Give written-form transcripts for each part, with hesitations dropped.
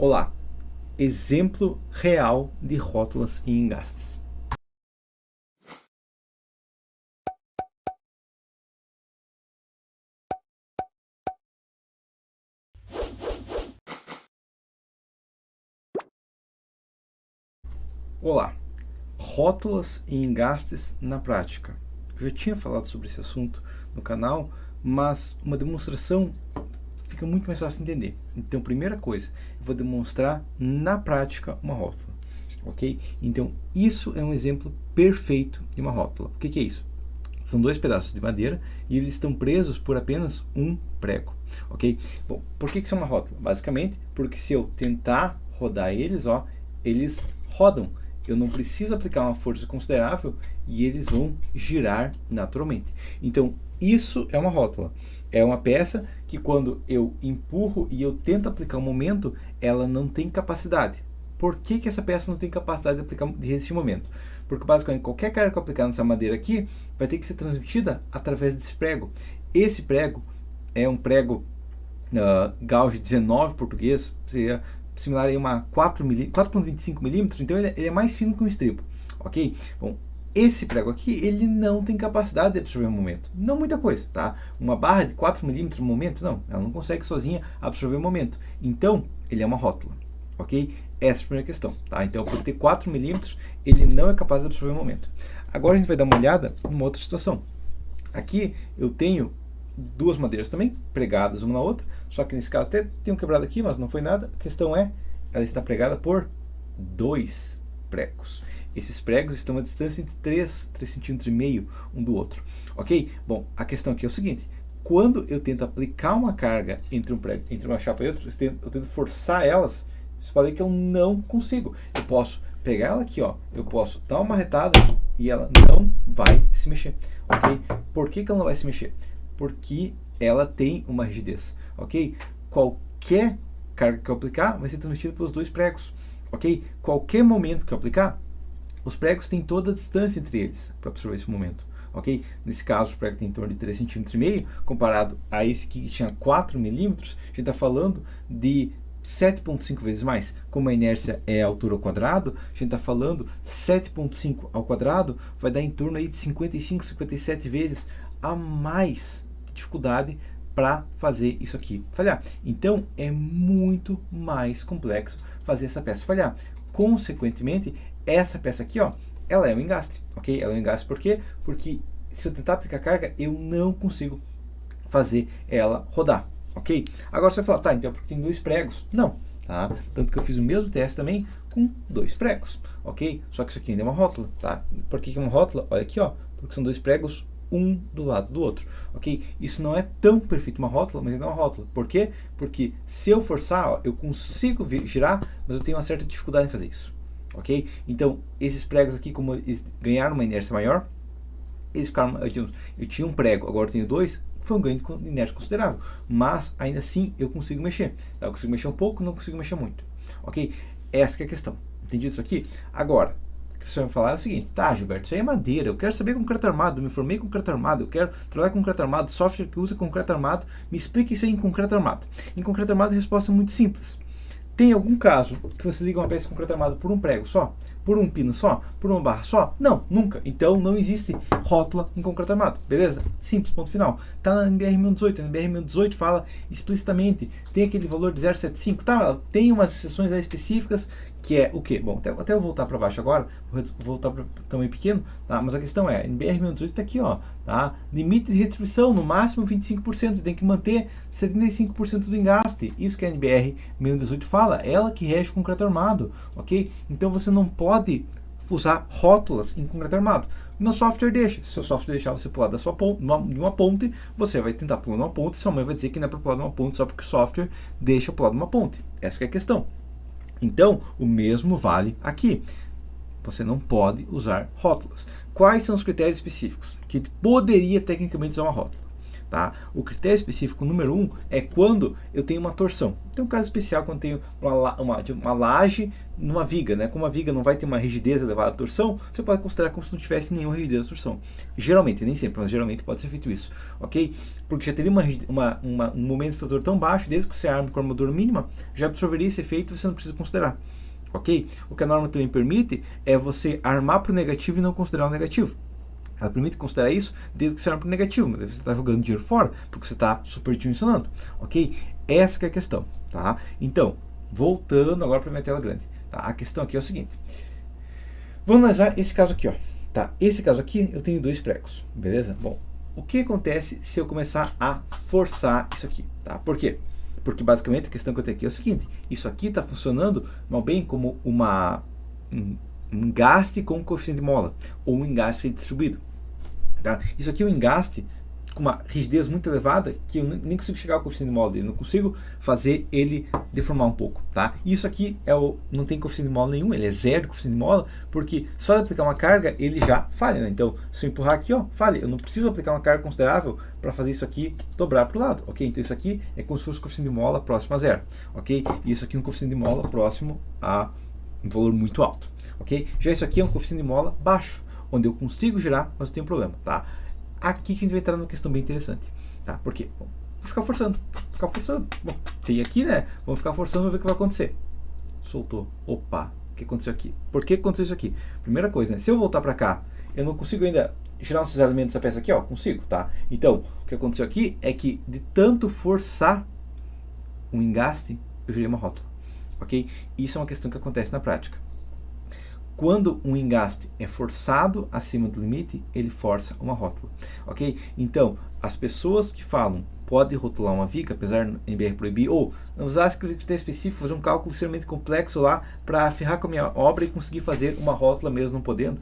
Olá, exemplo real de rótulas e engastes. Olá, rótulas e engastes na prática. Eu já tinha falado sobre esse assunto no canal, mas uma demonstração fica muito mais fácil de entender. Então, primeira coisa, eu vou demonstrar na prática uma rótula, ok? Então, isso é um exemplo perfeito de uma rótula. O que é isso? São dois pedaços de madeira e eles estão presos por apenas um prego, ok? Bom, por que isso é uma rótula? Basicamente, porque se eu tentar rodar eles, ó, eles rodam. Eu não preciso aplicar uma força considerável e eles vão girar naturalmente. Então, isso é uma rótula. É uma peça que quando eu empurro e eu tento aplicar um momento, ela não tem capacidade. Por que essa peça não tem capacidade de aplicar nesse momento? Porque basicamente qualquer carga que eu aplicar nessa madeira aqui vai ter que ser transmitida através desse prego. Esse prego é um prego gauge 19 português, seria similar a uma 4,25 milímetros, então ele é mais fino que um estribo, ok? Bom, esse prego aqui, ele não tem capacidade de absorver o momento. Não muita coisa, tá? Uma barra de 4 milímetros no momento, não. Ela não consegue sozinha absorver o momento. Então, ele é uma rótula, ok? Essa é a primeira questão, tá? Então, por ter 4 milímetros, ele não é capaz de absorver o momento. Agora a gente vai dar uma olhada numa outra situação. Aqui eu tenho duas madeiras também, pregadas uma na outra, só que nesse caso até tenho quebrado aqui, mas não foi nada. A questão é, ela está pregada por dois pregos. Esses pregos estão a distância de 3,5 cm um do outro, ok? Bom, a questão aqui é o seguinte, quando eu tento aplicar uma carga entre uma chapa e outra, eu tento forçar elas, você pode ver que eu não consigo. Eu posso pegar ela aqui, ó, eu posso dar uma marretada e ela não vai se mexer, ok? Por que ela não vai se mexer? Porque ela tem uma rigidez, ok? Qualquer carga que eu aplicar vai ser transmitida pelos dois pregos, ok? Qualquer momento que eu aplicar, os pregos têm toda a distância entre eles para absorver esse momento, ok? Nesse caso, o prego tem em torno de 3,5 cm, comparado a esse aqui que tinha 4 milímetros, a gente está falando de 7,5 vezes mais. Como a inércia é a altura ao quadrado, a gente está falando 7,5 ao quadrado, vai dar em torno aí de 55, 57 vezes a mais dificuldade para fazer isso aqui falhar. Então, é muito mais complexo fazer essa peça falhar. Consequentemente, essa peça aqui, ó, ela é um engaste, ok? Ela é um engaste por quê? Porque se eu tentar aplicar carga, eu não consigo fazer ela rodar, ok? Agora você vai falar, tá, então é porque tem dois pregos. Não, tá? Tanto que eu fiz o mesmo teste também com dois pregos, ok? Só que isso aqui ainda é uma rótula, tá? Por que é uma rótula? Olha aqui, ó, porque são dois pregos um do lado do outro, ok? Isso não é tão perfeito uma rótula, mas ainda é uma rótula. Por quê? Porque se eu forçar, ó, eu consigo girar, mas eu tenho uma certa dificuldade em fazer isso, ok? Então, esses pregos aqui, como eles ganharam uma inércia maior, eles ficaram, eu tinha um prego, agora eu tenho dois, foi um ganho de inércia considerável, mas ainda assim eu consigo mexer. Eu consigo mexer um pouco, não consigo mexer muito, ok? Essa que é a questão. Entendido isso aqui? Agora, o que você vai falar é o seguinte, tá, Gilberto, isso aí é madeira, eu quero saber concreto armado, me formei com concreto armado, eu quero trabalhar com concreto armado, software que usa concreto armado, me explique isso aí em concreto armado. Em concreto armado a resposta é muito simples. Tem algum caso que você liga uma peça de concreto armado por um prego só? Por um pino só? Por uma barra só? Não, nunca. Então não existe rótula em concreto armado. Beleza? Simples, ponto final. Está na NBR 1018. A NBR 1018 fala explicitamente, tem aquele valor de 0,75. Tá, tem umas exceções aí específicas que é o quê? Bom, até eu voltar para baixo agora, vou voltar para o tamanho pequeno, tá? Mas a questão é, a NBR 1018 está aqui, ó, tá? Limite de restrição, no máximo 25%, você tem que manter 75% do engaste. Isso que a NBR 1018 fala, ela que rege o concreto armado, ok? Então você não pode usar rótulas em concreto armado. Meu software deixa. Se o software deixar você pular da sua ponte, de uma ponte, você vai tentar pular de uma ponte, sua mãe vai dizer que não é para pular de uma ponte só porque o software deixa pular de uma ponte. Essa que é a questão. Então, o mesmo vale aqui. Você não pode usar rótulas. Quais são os critérios específicos que poderia tecnicamente usar uma rótula? tá? O critério específico número 1 é quando eu tenho uma torção. Tem um caso especial quando tenho uma laje numa viga, né? Como a viga não vai ter uma rigidez elevada à torção, você pode considerar como se não tivesse nenhuma rigidez à torção. Geralmente, nem sempre, mas geralmente pode ser feito isso, ok? Porque já teria um momento fator tão baixo, desde que você arma com a armadura mínima, já absorveria esse efeito e você não precisa considerar. Ok? O que a norma também permite é você armar para o negativo e não considerar o negativo. Ela permite considerar isso desde que você arma para o negativo, mas você está jogando dinheiro fora porque você está superdimensionando. Ok? Essa que é a questão. Tá? Então, voltando agora para a minha tela grande. Tá? A questão aqui é o seguinte. Vamos analisar esse caso aqui. Ó. Tá? Esse caso aqui eu tenho 2 pregos. Beleza? Bom, o que acontece se eu começar a forçar isso aqui? Tá? Por quê? Porque basicamente a questão que eu tenho aqui é o seguinte, isso aqui está funcionando mal bem como um engaste com coeficiente de mola, ou um engaste distribuído. Tá? Isso aqui é um engaste com uma rigidez muito elevada, que eu nem consigo chegar ao coeficiente de mola dele, não consigo fazer ele deformar um pouco. Tá? Isso aqui não tem coeficiente de mola nenhum, ele é zero coeficiente de mola, porque só de aplicar uma carga ele já falha. Né? Então, se eu empurrar aqui, ó, falha. Eu não preciso aplicar uma carga considerável para fazer isso aqui dobrar para o lado. Ok? Então, isso aqui é como se fosse o coeficiente de mola próximo a zero. Ok? E isso aqui é um coeficiente de mola próximo a um valor muito alto. Ok? Já isso aqui é um coeficiente de mola baixo, onde eu consigo girar, mas eu tenho um problema. Tá? Aqui que a gente vai entrar numa questão bem interessante, tá? Porque vou ficar forçando. Bom, tem aqui, né? Vamos ficar forçando, vamos ver o que vai acontecer. Soltou. Opa, o que aconteceu aqui? Por que aconteceu isso aqui? Primeira coisa, né? Se eu voltar para cá, eu não consigo ainda girar uns elementos dessa peça aqui, ó. Consigo, tá? Então, o que aconteceu aqui é que de tanto forçar um engaste, eu virei uma rótula, ok? Isso é uma questão que acontece na prática. Quando um engaste é forçado acima do limite, ele força uma rótula, ok? Então, as pessoas que falam pode rotular uma viga, apesar do NBR proibir, ou usar esse critério específico, fazer um cálculo extremamente complexo lá para ferrar com a minha obra e conseguir fazer uma rótula mesmo não podendo,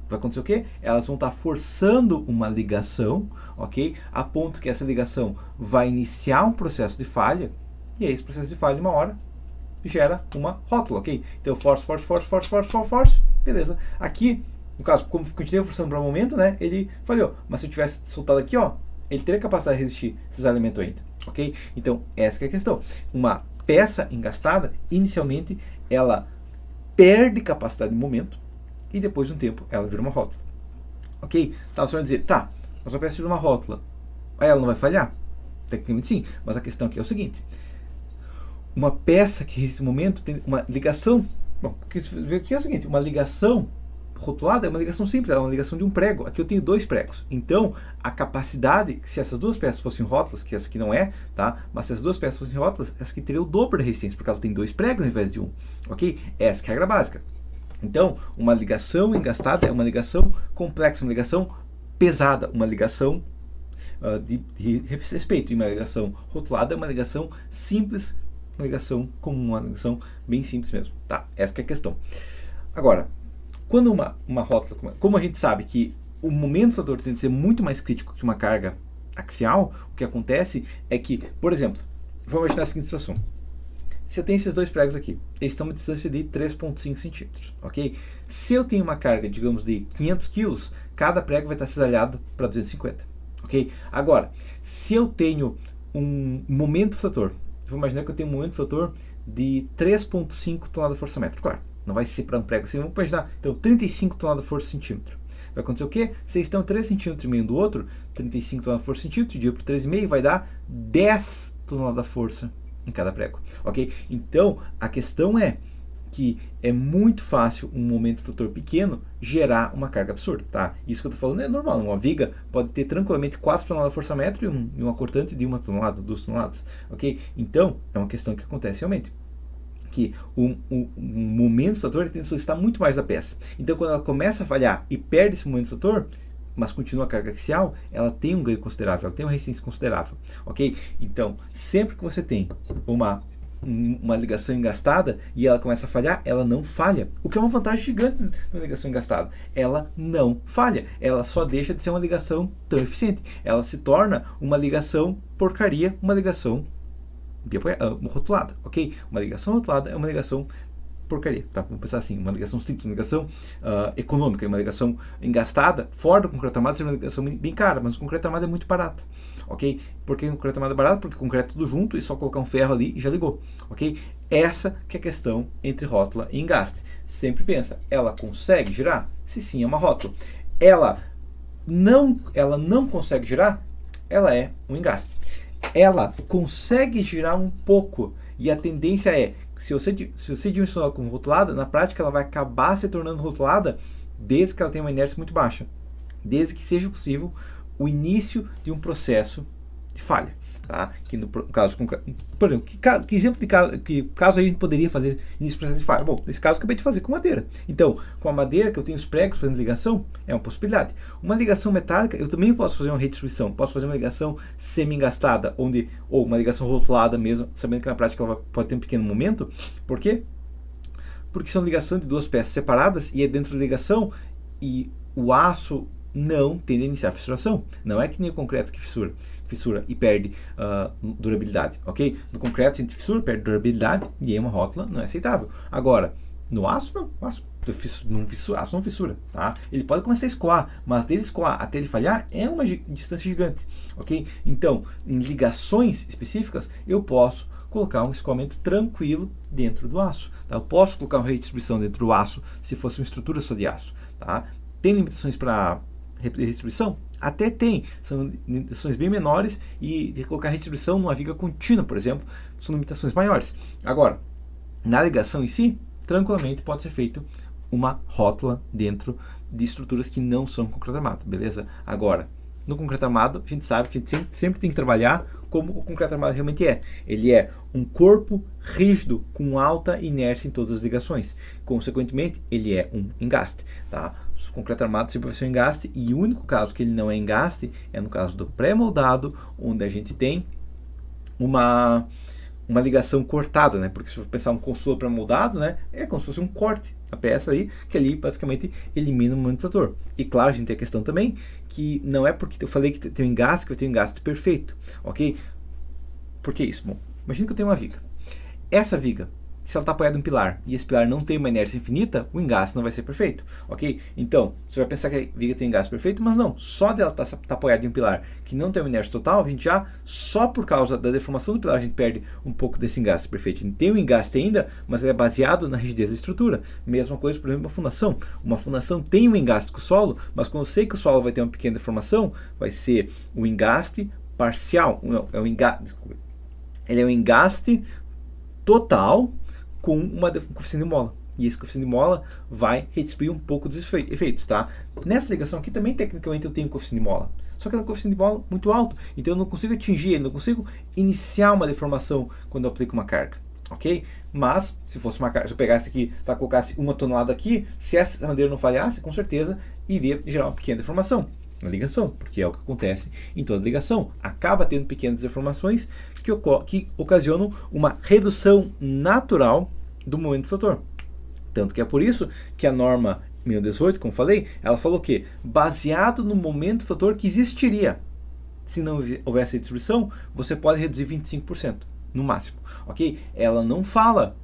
vai acontecer o quê? Elas vão estar forçando uma ligação, ok? A ponto que essa ligação vai iniciar um processo de falha, e aí esse processo de falha, uma hora, gera uma rótula, ok? Então, force, beleza. Aqui, no caso, como continuei forçando para o momento, né, ele falhou. Mas se eu tivesse soltado aqui, ó, ele teria capacidade de resistir esses elementos ainda, ok? Então, essa que é a questão. Uma peça engastada, inicialmente, ela perde capacidade de momento e depois de um tempo, ela vira uma rótula, ok? Tá, você vai dizer, tá, mas a peça vira uma rótula, aí ela não vai falhar? Tecnicamente sim, mas a questão aqui é o seguinte. Uma peça que nesse momento tem uma ligação, bom, aqui é o seguinte, uma ligação rotulada é uma ligação simples, é uma ligação de um prego. Aqui eu tenho 2 pregos. Então, a capacidade, se essas 2 peças fossem rótulas, que essa aqui não é, tá? Mas se as 2 peças fossem rótulas, essa aqui teria o dobro da resistência, porque ela tem 2 pregos ao invés de um, ok? Essa que é a regra básica. Então, uma ligação engastada é uma ligação complexa, uma ligação pesada, uma ligação de respeito. E uma ligação rotulada é uma ligação simples, uma ligação comum, uma ligação bem simples mesmo, tá? Essa que é a questão. Agora, quando uma rótula, como a gente sabe que o momento do fator tem que ser muito mais crítico que uma carga axial, o que acontece é que, por exemplo, vamos imaginar a seguinte situação. Se eu tenho esses 2 pregos aqui, eles estão a uma distância de 3,5 centímetros, ok? Se eu tenho uma carga, digamos, de 500 quilos, cada prego vai estar cisalhado para 250, ok? Agora, se eu tenho um momento fator, vou imaginar que eu tenho um momento fator de 3,5 toneladas de força-metro, claro, não vai ser para um prego assim, vamos imaginar, então 35 toneladas de força-centímetro. Vai acontecer o quê? Vocês estão 3 centímetros e meio do outro, 35 toneladas de força-centímetro, dividido por 3,5 vai dar 10 toneladas de força em cada prego, ok? Então, a questão é que é muito fácil um momento fator pequeno gerar uma carga absurda, tá? Isso que eu tô falando é normal, uma viga pode ter tranquilamente 4 toneladas de força-metro e uma cortante de 1 tonelada, 2 toneladas, ok? Então, é uma questão que acontece realmente, que o momento fator tem que solicitar muito mais da peça. Então, quando ela começa a falhar e perde esse momento fator, mas continua a carga axial, ela tem um ganho considerável, ela tem uma resistência considerável, ok? Então, sempre que você tem uma ligação engastada e ela começa a falhar, ela não falha. O que é uma vantagem gigante na ligação engastada. Ela não falha. Ela só deixa de ser uma ligação tão eficiente. Ela se torna uma ligação porcaria, uma ligação rotulada, ok? Uma ligação rotulada é uma ligação porcaria, tá? Vamos pensar assim, uma ligação simples, uma ligação econômica, uma ligação engastada, fora do concreto armado seria uma ligação bem cara, mas o concreto armado é muito barato, ok? Por que o concreto armado é barato? Porque o concreto é tudo junto e só colocar um ferro ali e já ligou, ok? Essa que é a questão entre rótula e engaste. Sempre pensa, ela consegue girar? Se sim, é uma rótula. Ela não consegue girar? Ela é um engaste. Ela consegue girar um pouco e a tendência é, se você dimensionar como rotulada, na prática ela vai acabar se tornando rotulada desde que ela tenha uma inércia muito baixa, desde que seja possível o início de um processo de falha. Tá? Que no caso concreto, por exemplo, que exemplo de caso, que caso a gente poderia fazer início do processo de falha? Bom, nesse caso eu acabei de fazer com madeira. Então, com a madeira que eu tenho os pregos fazendo ligação, é uma possibilidade. Uma ligação metálica, eu também posso fazer uma redistribuição, posso fazer uma ligação semi-engastada, ou uma ligação rotulada mesmo, sabendo que na prática ela pode ter um pequeno momento. Por quê? Porque são ligação de duas peças separadas e é dentro da ligação e o aço não tende a iniciar a fissuração. Não é que nem o concreto que fissura e perde durabilidade, ok? No concreto a gente fissura, perde durabilidade e aí uma rótula não é aceitável. Agora, no aço não, aço não fissura, tá? Ele pode começar a escoar, mas dele escoar até ele falhar é uma distância gigante, ok? Então, em ligações específicas, eu posso colocar um escoamento tranquilo dentro do aço, tá? Eu posso colocar uma redistribuição dentro do aço se fosse uma estrutura só de aço, tá? Tem limitações para redistribuição? Até tem, são limitações bem menores e de colocar redistribuição numa viga contínua, por exemplo, são limitações maiores. Agora, na ligação em si, tranquilamente pode ser feito uma rótula dentro de estruturas que não são concreto armado, beleza? Agora, no concreto armado, a gente sabe que a gente sempre tem que trabalhar como o concreto armado realmente é. Ele é um corpo rígido com alta inércia em todas as ligações. Consequentemente, ele é um engaste. Tá? O concreto armado sempre vai ser um engaste e o único caso que ele não é engaste é no caso do pré-moldado, onde a gente tem uma ligação cortada, né? Porque se for pensar um consolo pré-moldado, né? É como se fosse um corte, a peça aí, que ali basicamente elimina o momento do fator. E claro, a gente tem a questão também que não é porque eu falei que tem um engaste que vai ter um engaste perfeito, ok? Por que isso? Bom, imagina que eu tenho uma viga. Essa viga, se ela está apoiada em um pilar e esse pilar não tem uma inércia infinita, o engaste não vai ser perfeito, ok? Então, você vai pensar que a viga tem um engaste perfeito, mas não. Só dela estar apoiada em um pilar que não tem uma inércia total, a gente já, só por causa da deformação do pilar, a gente perde um pouco desse engaste perfeito. A gente tem um engaste ainda, mas ele é baseado na rigidez da estrutura. Mesma coisa, por exemplo, uma fundação. Uma fundação tem um engaste com o solo, mas quando eu sei que o solo vai ter uma pequena deformação, vai ser o engaste parcial. Ele é um engaste total com uma coeficiente de mola. E esse coeficiente de mola vai redistribuir um pouco dos efeitos, tá? Nessa ligação aqui também, tecnicamente, eu tenho um coeficiente de mola. Só que é um coeficiente de mola muito alto. Então eu não consigo atingir, não consigo iniciar uma deformação quando eu aplico uma carga. Ok? Mas, se fosse uma carga, se eu pegasse aqui, se eu colocasse 1 tonelada aqui, se essa madeira não falhasse, com certeza iria gerar uma pequena deformação na ligação, porque é o que acontece em toda ligação. Acaba tendo pequenas deformações que ocasionam uma redução natural do momento do fator. Tanto que é por isso que a norma 1018, como falei, ela falou que baseado no momento do fator que existiria, se não houvesse distribuição, você pode reduzir 25%, no máximo, ok? Ela não fala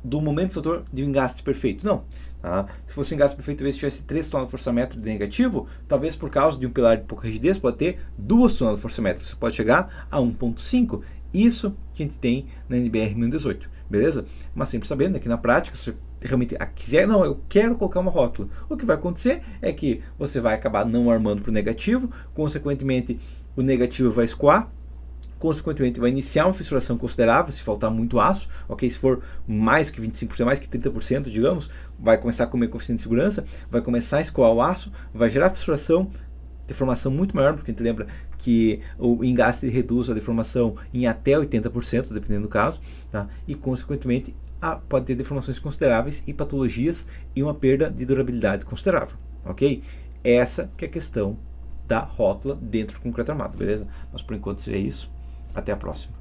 do momento do fator de um engaste perfeito, não. Tá? Se fosse um engaste perfeito, talvez tivesse 3 toneladas de força-metro de negativo, talvez por causa de um pilar de pouca rigidez, pode ter 2 toneladas de força-metro, você pode chegar a 1,5. Isso que a gente tem na NBR 1018, beleza? Mas sempre sabendo que na prática, se você realmente quiser, não, eu quero colocar uma rótula, o que vai acontecer é que você vai acabar não armando para o negativo, consequentemente o negativo vai escoar, consequentemente vai iniciar uma fissuração considerável se faltar muito aço, ok? Se for mais que 25%, mais que 30%, digamos, vai começar a comer coeficiente de segurança, vai começar a escoar o aço, vai gerar fissuração, deformação muito maior, porque a gente lembra que o engaste reduz a deformação em até 80%, dependendo do caso, tá? E consequentemente pode ter deformações consideráveis e patologias e uma perda de durabilidade considerável, ok? Essa que é a questão da rótula dentro do concreto armado, beleza? Mas por enquanto seria isso. Até a próxima.